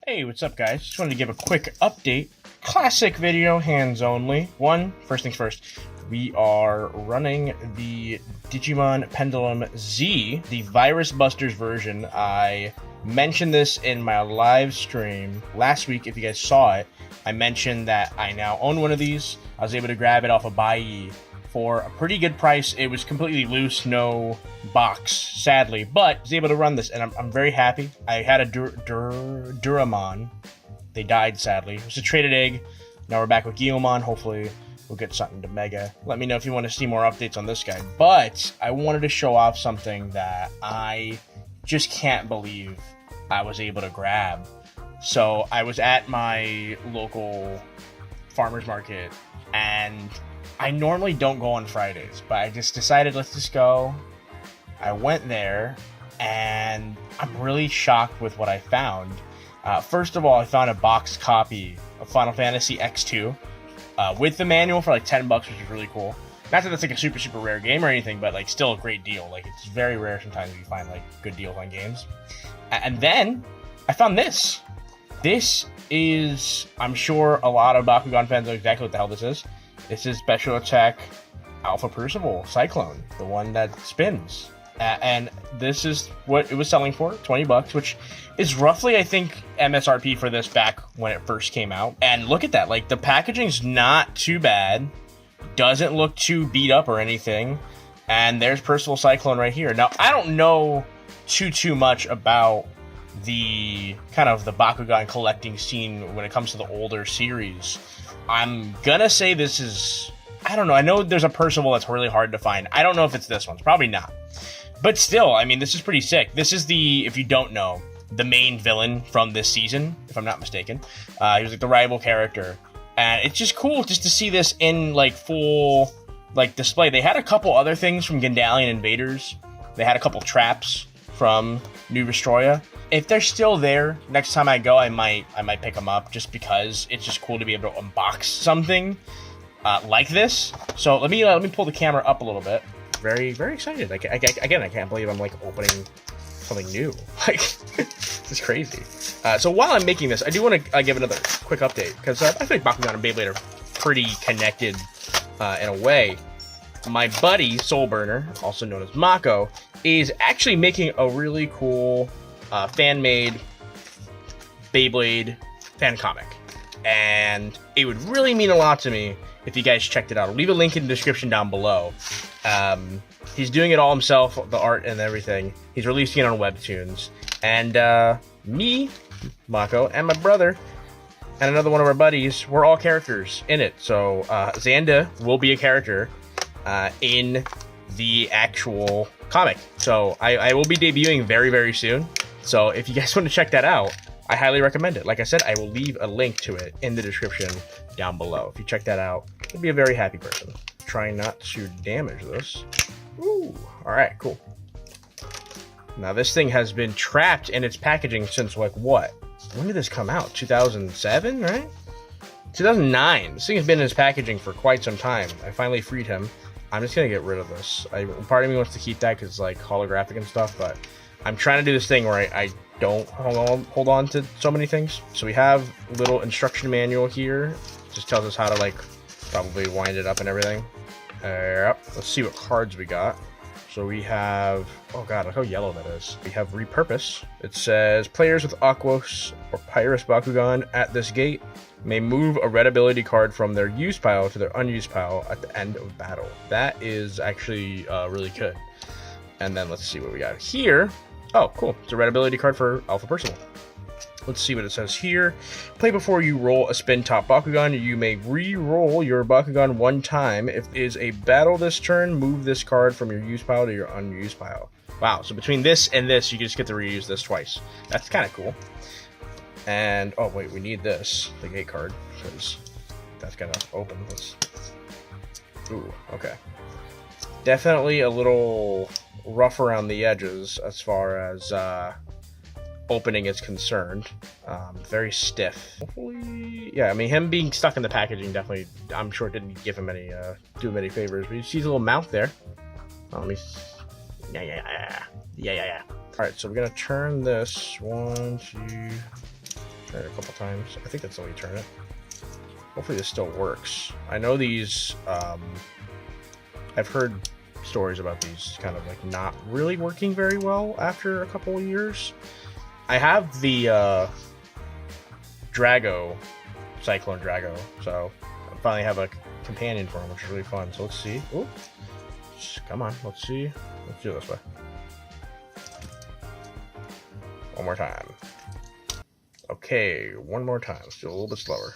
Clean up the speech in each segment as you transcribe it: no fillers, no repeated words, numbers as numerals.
Hey, what's up guys? Just wanted to give a quick update. Classic video, hands only. First things first, we are running the Digimon Pendulum Z, the Virus Busters version. I mentioned this in my live stream last week. If you guys saw it, I mentioned that I now own one of these. I was able to grab it off of Bai for a pretty good price. It was completely loose, no box, sadly, but I was able to run this, and I'm very happy. I had a Duramon. They died, sadly. It was a traded egg. Now we're back with Guillaumon. Hopefully we'll get something to Mega. Let me know if you want to see more updates on this guy. But I wanted to show off something that I just can't believe I was able to grab. So I was at my local farmer's market, and I normally don't go on Fridays, but I just decided let's just go. I went there, and I'm really shocked with what I found. First of all, I found a boxed copy of Final Fantasy X2 with the manual for like $10, which is really cool. Not that it's like a super rare game or anything, but like still a great deal. Like it's very rare sometimes you find like good deals on games. And then I found this. This is, I'm sure a lot of Bakugan fans know exactly what the hell this is. This is Special Attack Alpha Percival Cyclone, the one that spins. And this is what it was selling for, $20, which is roughly, I think, MSRP for this back when it first came out. And look at that, like the packaging's not too bad, doesn't look too beat up or anything. And there's Percival Cyclone right here. Now, I don't know too much about the kind of the Bakugan collecting scene when it comes to the older series. I'm gonna say this is, I don't know, I know there's a Percival that's really hard to find. I don't know if it's this one, it's probably not. But still, I mean, this is pretty sick. This is the, if you don't know, the main villain from this season, if I'm not mistaken. He was like the rival character. And it's just cool just to see this in like full like display. They had a couple other things from Gandalian Invaders. They had a couple traps from New Vestroya. If they're still there, next time I go, I might pick them up just because it's just cool to be able to unbox something like this. So let me pull the camera up a little bit. Very excited. Again, I can't believe I'm like opening something new. Like this is crazy. So while I'm making this, I do want to give another quick update because I feel like Bakugan and Beyblade are pretty connected in a way. My buddy Soulburner, also known as Mako, is actually making a really cool fan-made Beyblade fan comic, and it would really mean a lot to me if you guys checked it out. I'll leave a link in the description down below. He's doing it all himself, the art and everything. He's releasing it on Webtoons, and me, Mako, and my brother, and another one of our buddies, we're all characters in it. So Xanda will be a character in the actual comic. So I will be debuting very soon. So if you guys want to check that out, I highly recommend it. Like I said, I will leave a link to it in the description down below. If you check that out, you'll be a very happy person. Trying not to damage this. Ooh, all right, cool. Now this thing has been trapped in its packaging since like what? When did this come out? 2007, right? 2009. This thing has been in its packaging for quite some time. I finally freed him. I'm just gonna get rid of this. Part of me wants to keep that because it's like holographic and stuff, but I'm trying to do this thing where I don't hold on to so many things. So we have a little instruction manual here. Just tells us how to like probably wind it up and everything. Let's see what cards we got. So we have, oh god, look how yellow that is. We have Repurpose. It says players with Aquos or Pyrus Bakugan at this gate may move a red ability card from their used pile to their unused pile at the end of battle. That is actually really good. And then let's see what we got here. Oh, cool. It's a red ability card for Alpha Percival. Let's see what it says here. Play before you roll a spin top Bakugan. You may re-roll your Bakugan one time. If it is a battle this turn, move this card from your used pile to your unused pile. Wow, so between this and this, you just get to reuse this twice. That's kind of cool. And, oh wait, we need this, the gate card, because that's gonna open this. Ooh, okay. Definitely a little rough around the edges as far as opening is concerned. Very stiff. Hopefully, yeah, I mean, him being stuck in the packaging definitely, I'm sure, didn't give him any, do him any favors. But you see his little mouth there. Oh, let me, yeah. All right, so we're gonna turn this 1, 2, Turn it a couple times. I think that's the way you turn it. Hopefully this still works. I know these, I've heard stories about these kind of like not really working very well after a couple of years. I have the Drago, Cyclone Drago, so I finally have a companion for him, which is really fun. So let's see. Ooh. Come on, let's see. Let's do it this way. One more time. Okay, one more time. Let's do it a little bit slower.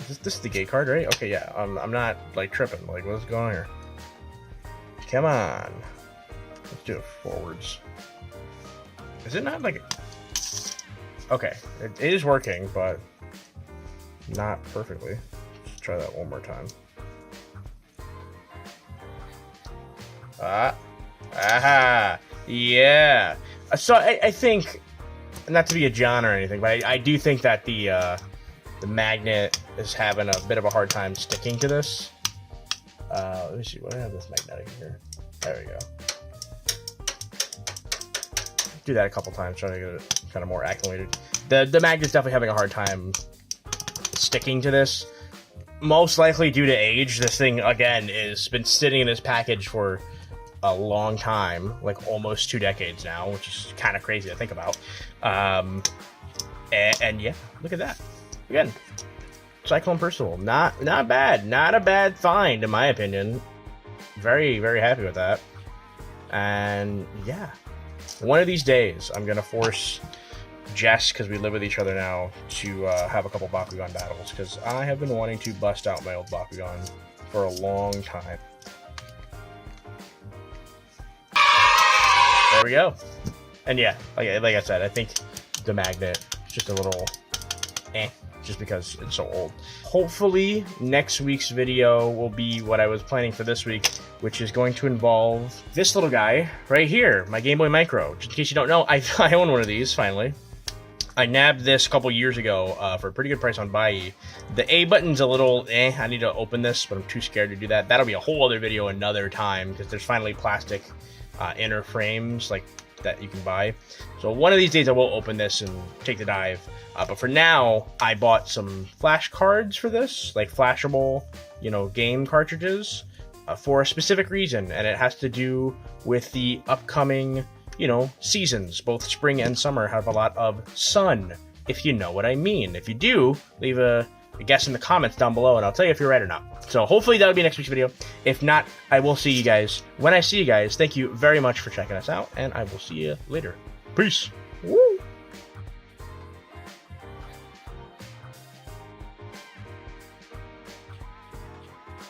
This is the gate card, right? Okay, yeah. I'm not like tripping. Like, what's going on here? Come on. Let's do it forwards. Is it not like? Okay, it is working, but not perfectly. Let's try that one more time. Aha! Yeah. So I think, not to be a John or anything, but I do think that the magnet is having a bit of a hard time sticking to this. Let me see. What do I have this magnetic here? There we go. Do that a couple times, trying to get it kind of more acclimated. The magnet's definitely having a hard time sticking to this. Most likely due to age. This thing, again, has been sitting in this package for a long time, like almost 2 decades now, which is kind of crazy to think about. And yeah, look at that. Again, Cyclone Percival, not bad, not a bad find in my opinion. Very, very happy with that. And yeah, one of these days I'm gonna force Jess, because we live with each other now, to have a couple Bakugan battles, because I have been wanting to bust out my old Bakugan for a long time. There we go. And yeah, like I said, I think the magnet is just a little just because it's so old. Hopefully next week's video will be what I was planning for this week, which is going to involve this little guy right here, my Game Boy Micro. Just in case you don't know, I own one of these finally. I nabbed this a couple years ago for a pretty good price on Buy. The A button's a little I need to open this, but I'm too scared to do that. That'll be a whole other video another time, because there's finally plastic inner frames like that you can buy. So one of these days I will open this and take the dive. But for now, I bought some flash cards for this, like flashable, game cartridges, for a specific reason, and it has to do with the upcoming, seasons. Both spring and summer have a lot of sun, if you know what I mean. If you do, leave a guess in the comments down below, and I'll tell you if you're right or not. So hopefully that'll be next week's video. If not, I will see you guys when I see you guys. Thank you very much for checking us out, and I will see you later. Peace. Woo!